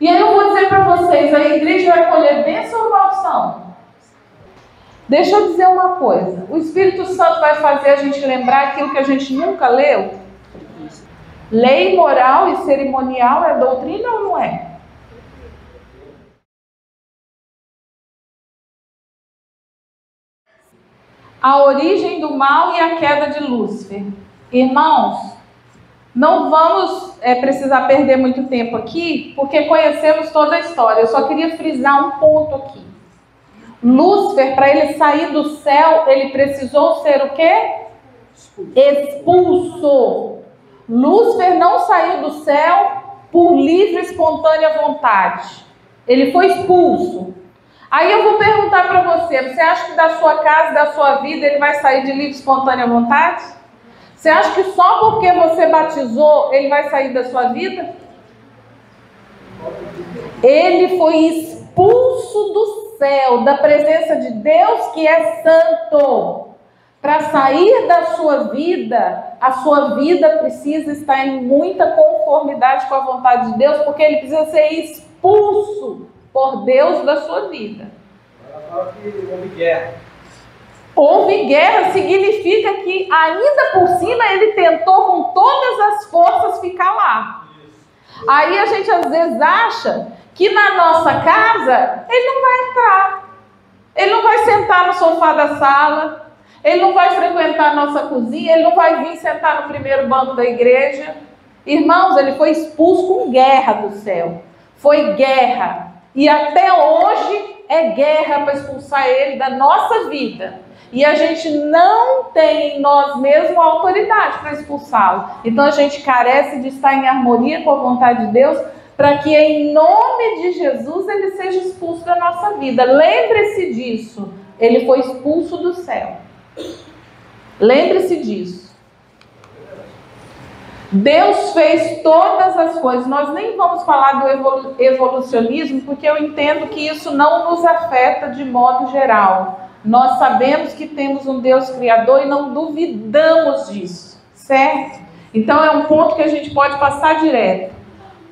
E aí eu vou dizer para vocês, a igreja vai colher bênção ou maldição? Deixa eu dizer uma coisa. O Espírito Santo vai fazer a gente lembrar aquilo que a gente nunca leu? Lei, moral e cerimonial é doutrina ou não é? A origem do mal e a queda de Lúcifer. Irmãos, não vamos precisar perder muito tempo aqui, porque conhecemos toda a história. Eu só queria frisar um ponto aqui. Lúcifer, para ele sair do céu, ele precisou ser o quê? Expulso. Lúcifer não saiu do céu por livre e espontânea vontade. Ele foi expulso. Aí eu vou perguntar para você, você acha que da sua casa, da sua vida, ele vai sair de livre e espontânea vontade? Você acha que só porque você batizou, ele vai sair da sua vida? Ele foi expulso do céu, da presença de Deus que é santo. Para sair da sua vida, a sua vida precisa estar em muita conformidade com a vontade de Deus, porque ele precisa ser expulso por Deus da sua vida. Ela fala que houve guerra. Houve guerra significa que ainda por cima ele tentou com todas as forças ficar lá. Aí a gente às vezes acha que na nossa casa ele não vai entrar. Ele não vai sentar no sofá da sala. Ele não vai frequentar a nossa cozinha. Ele não vai vir sentar no primeiro banco da igreja. Irmãos, ele foi expulso com guerra do céu. Foi guerra. E até hoje é guerra para expulsar ele da nossa vida. E a gente não tem em nós mesmos a autoridade para expulsá-lo. Então a gente carece de estar em harmonia com a vontade de Deus, para que em nome de Jesus ele seja expulso da nossa vida. Lembre-se disso. Ele foi expulso do céu. Lembre-se disso. Deus fez todas as coisas. Nós nem vamos falar do evolucionismo, porque eu entendo que isso não nos afeta de modo geral. Nós sabemos que temos um Deus criador e não duvidamos disso, certo? Então é um ponto que a gente pode passar direto.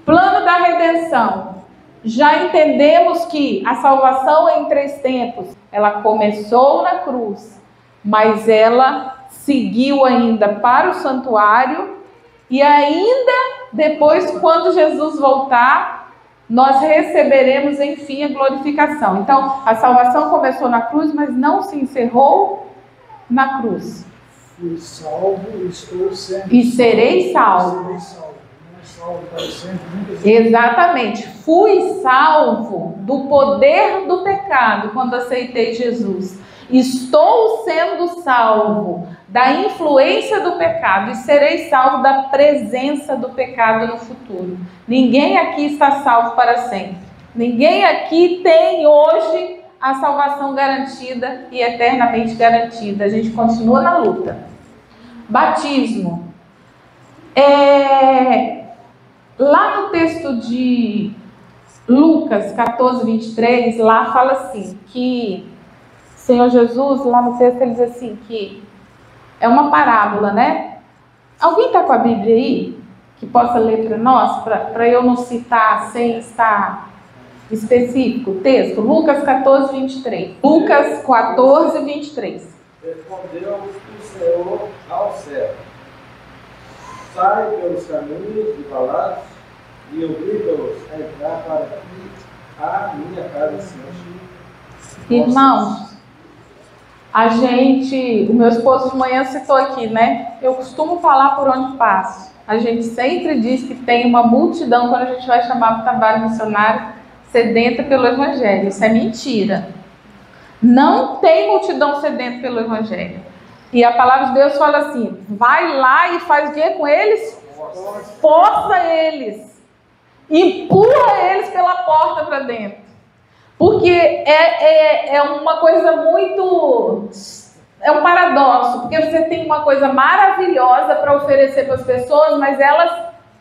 Plano da redenção. Já entendemos que a salvação é em 3 tempos. Ela começou na cruz, mas ela seguiu ainda para o santuário. E ainda depois, quando Jesus voltar, nós receberemos, enfim, a glorificação. Então, a salvação começou na cruz, mas não se encerrou na cruz. Fui salvo, estou sendo. E serei salvo. Serei salvo. Não é salvo para sempre, nunca. Exatamente. Fui salvo do poder do pecado quando aceitei Jesus. Estou sendo salvo da influência do pecado e serei salvo da presença do pecado no futuro. Ninguém aqui está salvo para sempre. Ninguém aqui tem hoje a salvação garantida e eternamente garantida. A gente continua na luta. Batismo. Lá no texto de Lucas 14, 23, lá fala assim, que Senhor Jesus, lá no texto ele diz assim, que é uma parábola, né? Alguém está com a Bíblia aí? Que possa ler para nós, para eu não citar sem estar específico o texto? Lucas 14, 23. Lucas 14, 23. Respondeu o Senhor ao servo: sai pelos caminhos e palácios e obriga-os a entrar para que a minha casa seja. Irmãos, o meu esposo de manhã citou aqui, né? Eu costumo falar por onde passo. A gente sempre diz que tem uma multidão quando a gente vai chamar para o trabalho missionário sedenta pelo Evangelho. Isso é mentira. Não tem multidão sedenta pelo Evangelho. E a palavra de Deus fala assim, vai lá e faz o que com eles? Força eles. Empurra eles pela porta para dentro. Porque é uma coisa muito... É um paradoxo, porque você tem uma coisa maravilhosa para oferecer para as pessoas, mas elas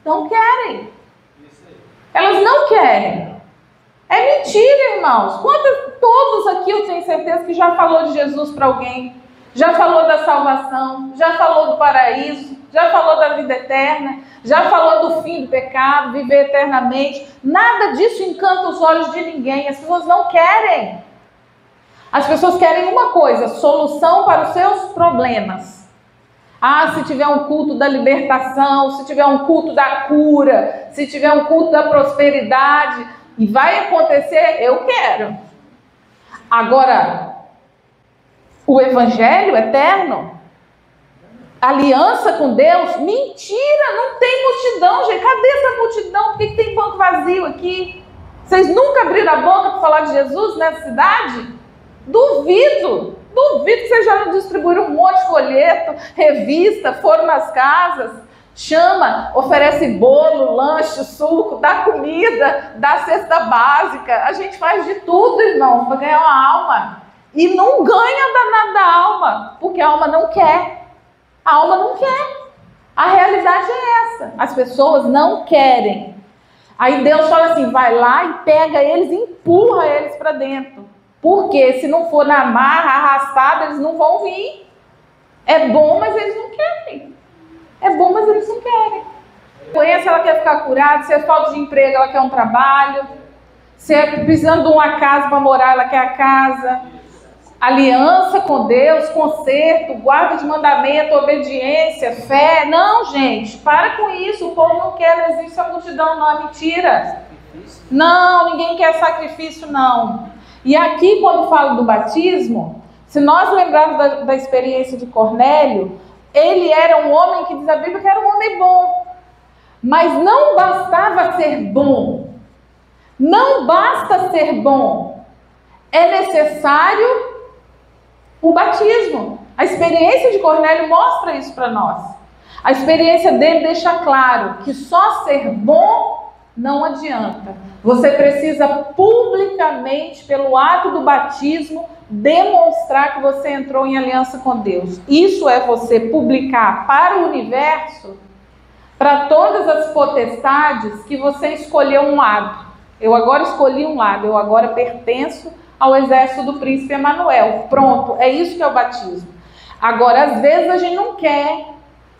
não querem. Elas não querem. É mentira, irmãos. Todos aqui eu tenho certeza que já falou de Jesus para alguém, já falou da salvação, já falou do paraíso, já falou da vida eterna, já falou do fim do pecado, viver eternamente. Nada disso encanta os olhos de ninguém. As pessoas não querem. As pessoas querem uma coisa: solução para os seus problemas. Ah, se tiver um culto da libertação, se tiver um culto da cura, se tiver um culto da prosperidade, e vai acontecer, eu quero. Agora, o evangelho eterno, aliança com Deus, mentira, não tem multidão, gente. Cadê essa multidão? Por que tem banco vazio aqui? Vocês nunca abriram a boca para falar de Jesus nessa cidade? Duvido que vocês já não distribuíram um monte de folheto, revista, foram nas casas, chama, oferece bolo, lanche, suco, dá comida, dá cesta básica. A gente faz de tudo, irmão, para ganhar uma alma. E não ganha danada da alma, porque a alma não quer. A alma não quer. A realidade é essa. As pessoas não querem. Aí Deus fala assim, vai lá e pega eles e empurra eles para dentro. Porque se não for na marra, arrastada, eles não vão vir. É bom, mas eles não querem. É bom, mas eles não querem. Doença, ela quer ficar curada. Se é falta de emprego, ela quer um trabalho. Se é precisando de uma casa para morar, ela quer a casa. Aliança com Deus, conserto, guarda de mandamento, obediência, fé. Não, gente, para com isso. O povo não quer, não existe a multidão, não, é mentira. Não, ninguém quer sacrifício, não. E aqui, quando falo do batismo, se nós lembrarmos da experiência de Cornélio, ele era um homem que diz a Bíblia que era um homem bom. Mas não bastava ser bom. Não basta ser bom. É necessário o batismo. A experiência de Cornélio mostra isso para nós. A experiência dele deixa claro que só ser bom não adianta. Você precisa publicamente, pelo ato do batismo, demonstrar que você entrou em aliança com Deus. Isso é você publicar para o universo, para todas as potestades, que você escolheu um lado. Eu agora escolhi um lado, eu agora pertenço ao exército do príncipe Emanuel. Pronto, é isso que é o batismo. Agora, às vezes a gente não quer,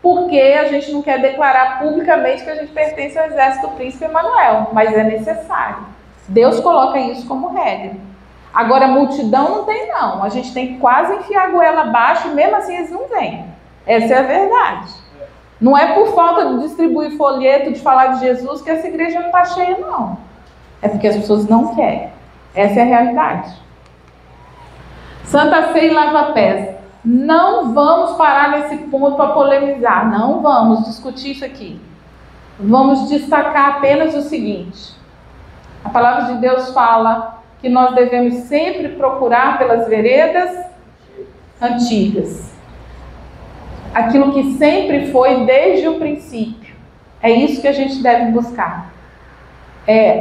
porque a gente não quer declarar publicamente que a gente pertence ao exército do príncipe Emanuel, mas é necessário. Deus coloca isso como regra. Agora, multidão não tem, não. A gente tem que quase enfiar a goela abaixo e mesmo assim eles não vêm. Essa é a verdade. Não é por falta de distribuir folheto, de falar de Jesus, que essa igreja não está cheia, não. É porque as pessoas não querem. Essa é a realidade. Santa Ceia e lava-pés. Não vamos parar nesse ponto para polemizar. Não vamos discutir isso aqui. Vamos destacar apenas o seguinte. A palavra de Deus fala que nós devemos sempre procurar pelas veredas antigas. Aquilo que sempre foi desde o princípio. É isso que a gente deve buscar.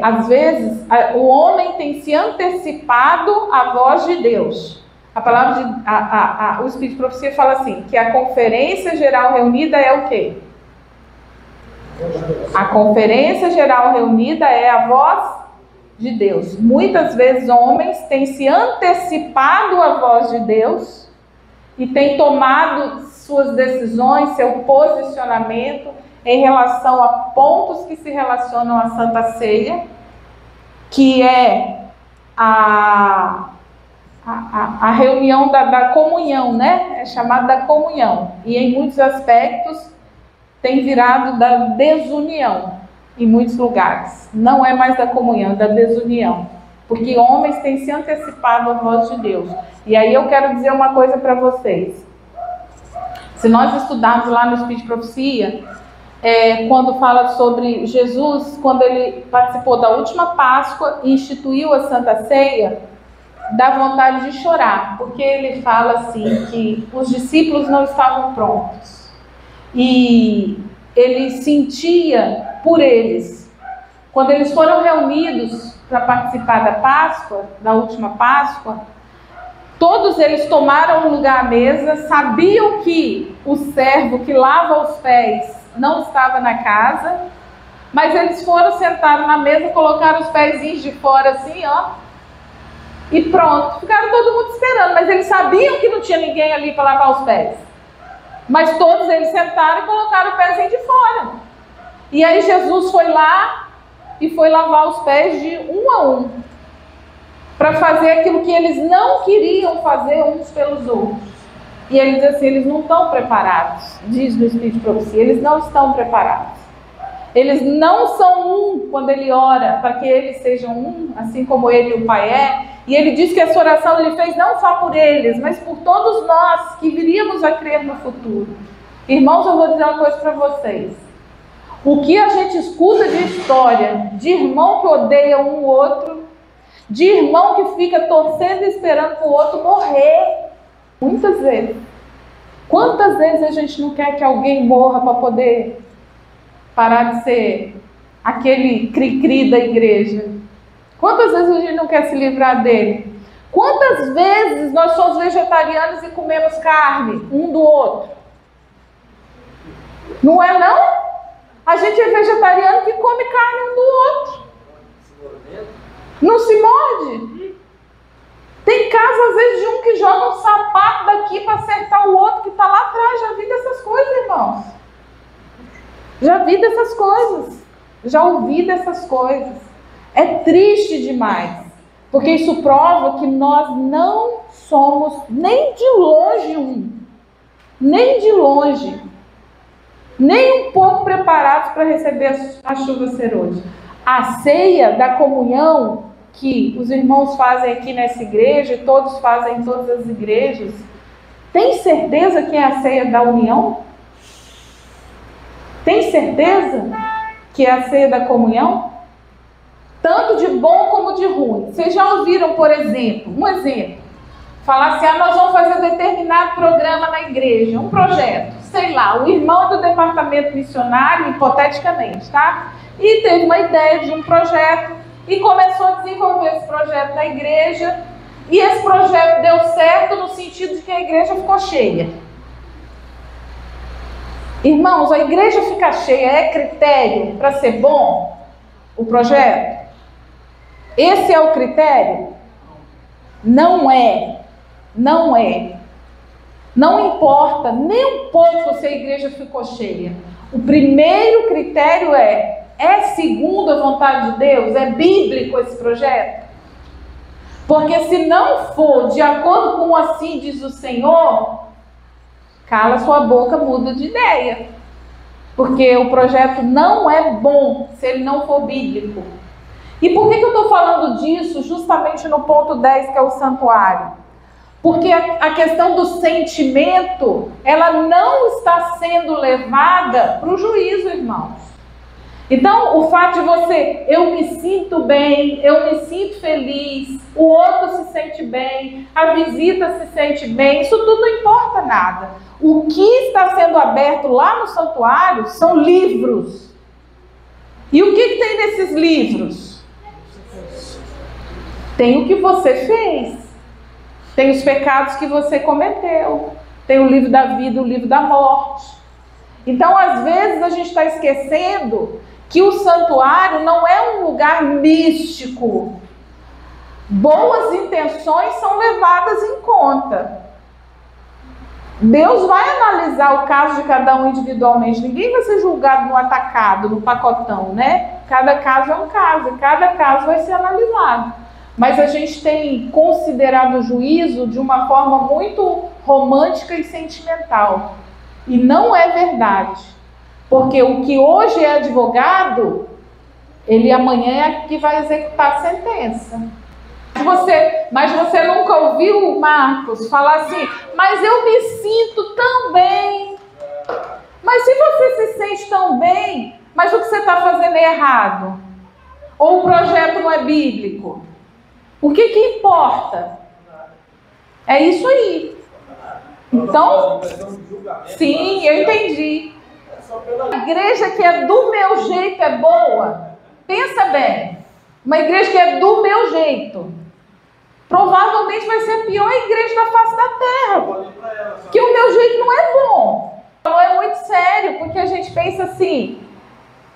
Às vezes, o homem tem se antecipado à voz de Deus. A palavra o Espírito de Profecia fala assim, que a conferência geral reunida é o quê? A conferência geral reunida é a voz de Deus. Muitas vezes homens têm se antecipado à voz de Deus e têm tomado suas decisões, seu posicionamento em relação a pontos que se relacionam à Santa Ceia, que é a reunião da comunhão, né? É chamada da comunhão. E em muitos aspectos tem virado da desunião em muitos lugares. Não é mais da comunhão, é da desunião. Porque homens têm se antecipado à voz de Deus. E aí eu quero dizer uma coisa para vocês. Se nós estudarmos lá no Espírito de Profecia, quando fala sobre Jesus, quando ele participou da última Páscoa e instituiu a Santa Ceia, dá vontade de chorar, porque ele fala assim que os discípulos não estavam prontos e ele sentia por eles. Quando eles foram reunidos para participar da Páscoa, da última Páscoa, todos eles tomaram um lugar à mesa, sabiam que o servo que lava os pés não estava na casa, mas eles foram, sentaram na mesa, colocaram os pezinhos de fora assim, ó, e pronto, ficaram todo mundo esperando, mas eles sabiam que não tinha ninguém ali para lavar os pés. Mas todos eles sentaram e colocaram o pezinho de fora. E aí Jesus foi lá e foi lavar os pés de um a um, para fazer aquilo que eles não queriam fazer uns pelos outros. E ele diz assim, eles não estão preparados, diz no Espírito de Profecia, eles não estão preparados. Eles não são um quando ele ora, para que eles sejam um, assim como ele e o Pai é. E ele diz que essa oração ele fez não só por eles, mas por todos nós que viríamos a crer no futuro. Irmãos, eu vou dizer uma coisa para vocês. O que a gente escuta de história, de irmão que odeia um outro, de irmão que fica torcendo e esperando para o outro morrer, muitas vezes. Quantas vezes a gente não quer que alguém morra para poder parar de ser aquele cri-cri da igreja? Quantas vezes a gente não quer se livrar dele? Quantas vezes nós somos vegetarianos e comemos carne um do outro? Não é não? A gente é vegetariano que come carne um do outro. Não se morde. Tem casos às vezes de um que joga um sapato daqui para acertar o outro que está lá atrás. Já vi dessas coisas, irmãos. Já vi dessas coisas. Já ouvi dessas coisas. É triste demais. Porque isso prova que nós não somos nem de longe um. Nem de longe. Nem um pouco preparados para receber a chuva serôdia. A ceia da comunhão que os irmãos fazem aqui nessa igreja, e todos fazem em todas as igrejas, tem certeza que é a ceia da união? Tem certeza que é a ceia da comunhão? Tanto de bom como de ruim. Vocês já ouviram, por exemplo, um exemplo, falar assim, nós vamos fazer determinado programa na igreja, um projeto, sei lá, o irmão do departamento missionário, hipoteticamente, tá? E teve uma ideia de um projeto e começou a desenvolver esse projeto na igreja, e esse projeto deu certo no sentido de que a igreja ficou cheia. Irmãos, a igreja ficar cheia é critério para ser bom o projeto? Esse é o critério? Não é. Não é. Não importa nem um pouco se a igreja ficou cheia. O primeiro critério é segundo a vontade de Deus? É bíblico esse projeto? Porque se não for de acordo com assim diz o Senhor, cala sua boca, muda de ideia. Porque o projeto não é bom se ele não for bíblico. E por que eu estou falando disso justamente no ponto 10, que é o santuário? Porque a questão do sentimento, ela não está sendo levada para o juízo, irmãos. Então, o fato de você, eu me sinto bem, eu me sinto feliz, o outro se sente bem, a visita se sente bem, isso tudo não importa nada. O que está sendo aberto lá no santuário são livros. E o que tem nesses livros? Tem o que você fez, tem os pecados que você cometeu, tem o livro da vida, o livro da morte. Então, às vezes, a gente está esquecendo que o santuário não é um lugar místico. Boas intenções são levadas em conta. Deus vai analisar o caso de cada um individualmente. Ninguém vai ser julgado no atacado, no pacotão, né? Cada caso é um caso, cada caso vai ser analisado. Mas a gente tem considerado o juízo de uma forma muito romântica e sentimental. E não é verdade. Porque o que hoje é advogado, ele amanhã é que vai executar a sentença. Mas você nunca ouviu, Marcos, falar assim, mas eu me sinto tão bem. Mas se você se sente tão bem, mas o que você está fazendo é errado? Ou o projeto não é bíblico? O que importa? É isso aí. Então, sim, eu entendi. A igreja que é do meu jeito é boa? Pensa bem. Uma igreja que é do meu jeito, provavelmente vai ser a pior igreja da face da terra. Que o meu jeito não é bom. Não é muito sério, porque a gente pensa assim,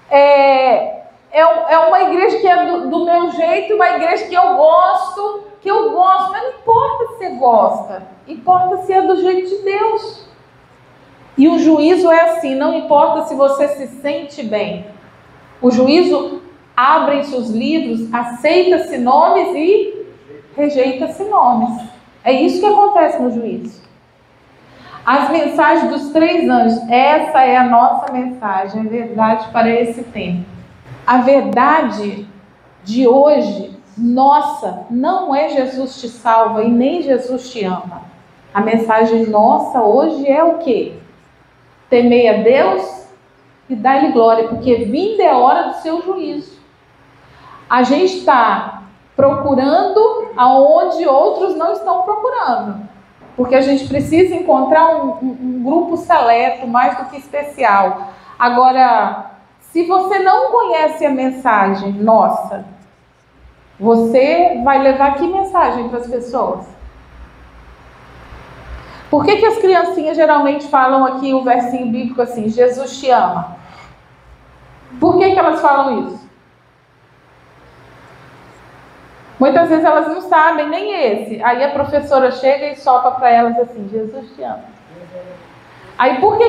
é uma igreja que é do meu jeito, uma igreja que eu gosto, mas não importa se você gosta, importa se é do jeito de Deus. E o juízo é assim, não importa se você se sente bem. O juízo, abrem-se os livros, aceita-se nomes e rejeita-se nomes. É isso que acontece no juízo. As mensagens dos 3 anjos, essa é a nossa mensagem, a verdade para esse tempo. A verdade de hoje, nossa, não é Jesus te salva e nem Jesus te ama. A mensagem nossa hoje é o quê? Temei a Deus e dai-lhe glória, porque vinda é a hora do seu juízo. A gente está procurando aonde outros não estão procurando, porque a gente precisa encontrar um grupo seleto, mais do que especial. Agora, se você não conhece a mensagem nossa, você vai levar que mensagem para as pessoas? Por que as criancinhas geralmente falam aqui o versinho bíblico assim, Jesus te ama? Por que elas falam isso? Muitas vezes elas não sabem nem esse. Aí a professora chega e sopra para elas assim, Jesus te ama. Aí por que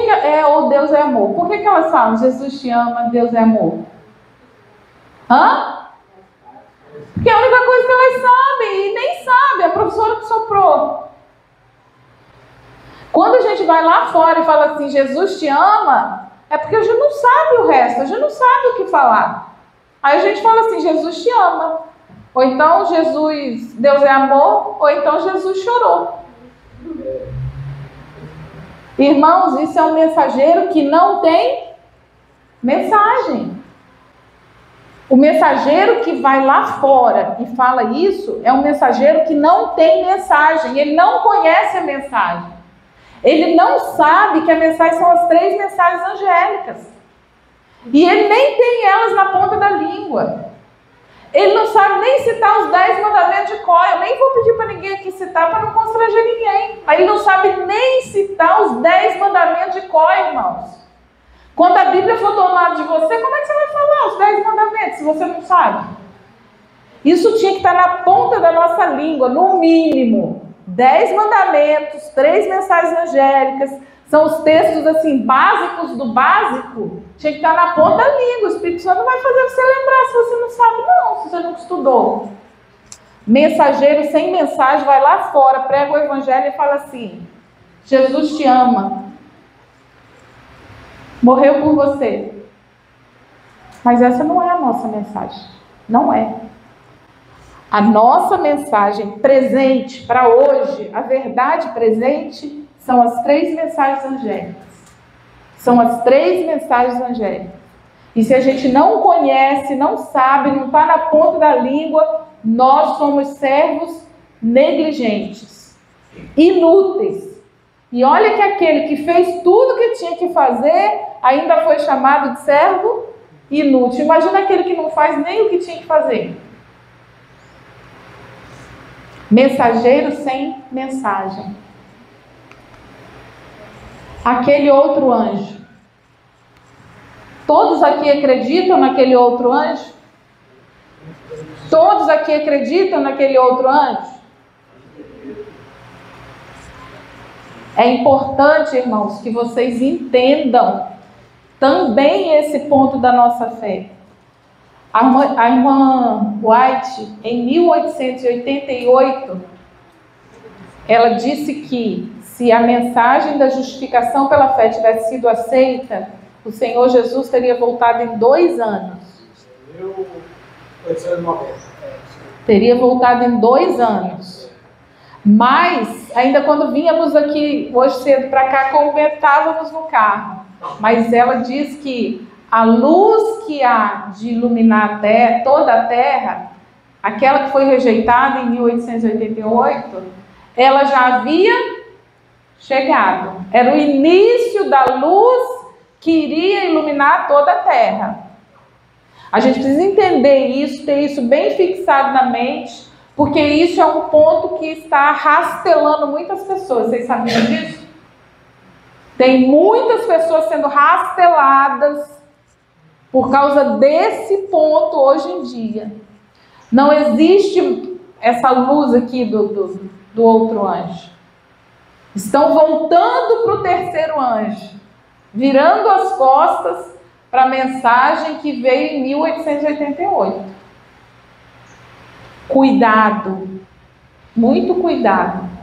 ou Deus é amor? Por que elas falam Jesus te ama, Deus é amor? Hã? Porque é a única coisa que elas sabem, e nem sabem, a professora que soprou. Quando a gente vai lá fora e fala assim, Jesus te ama, é porque a gente não sabe o resto, a gente não sabe o que falar. Aí a gente fala assim, Jesus te ama. Ou então Jesus, Deus é amor, ou então Jesus chorou. Irmãos, isso é um mensageiro que não tem mensagem. O mensageiro que vai lá fora e fala isso é um mensageiro que não tem mensagem, ele não conhece a mensagem. Ele não sabe que a mensagem são as 3 mensagens angélicas. E ele nem tem elas na ponta da língua. Ele não sabe nem citar os 10 mandamentos de cor. Eu nem vou pedir para ninguém aqui citar para não constranger ninguém. Mas ele não sabe nem citar os 10 mandamentos de cor, irmãos. Quando a Bíblia for tomada de você, como é que você vai falar os 10 mandamentos se você não sabe? Isso tinha que estar na ponta da nossa língua, no mínimo. 10 mandamentos, 3 mensagens angélicas, são os textos assim, básicos do básico, tinha que estar na ponta da língua. O Espírito Santo não vai fazer você lembrar se você não sabe não, se você não estudou. Mensageiro sem mensagem vai lá fora, prega o evangelho e fala assim, Jesus te ama, morreu por você. Mas essa não é a nossa mensagem, não é. A nossa mensagem presente para hoje, a verdade presente, são as 3 mensagens angélicas. São as 3 mensagens angélicas. E se a gente não conhece, não sabe, não está na ponta da língua, nós somos servos negligentes, inúteis. E olha que aquele que fez tudo que tinha que fazer, ainda foi chamado de servo inútil. Imagina aquele que não faz nem o que tinha que fazer. Mensageiro sem mensagem. Aquele outro anjo. Todos aqui acreditam naquele outro anjo? Todos aqui acreditam naquele outro anjo? É importante, irmãos, que vocês entendam também esse ponto da nossa fé. A irmã White, em 1888, ela disse que se a mensagem da justificação pela fé tivesse sido aceita, o Senhor Jesus teria voltado em 2 anos. Teria voltado em 2 anos. Mas, ainda quando vínhamos aqui hoje cedo para cá, comentávamos no carro. Mas ela diz que a luz que há de iluminar a terra, toda a terra, aquela que foi rejeitada em 1888, ela já havia chegado. Era o início da luz que iria iluminar toda a terra. A gente precisa entender isso, ter isso bem fixado na mente, porque isso é um ponto que está rastelando muitas pessoas. Vocês sabiam disso? Tem muitas pessoas sendo rasteladas por causa desse ponto hoje em dia. Não existe essa luz aqui do outro anjo. Estão voltando para o terceiro anjo, virando as costas para a mensagem que veio em 1888. Cuidado, muito cuidado.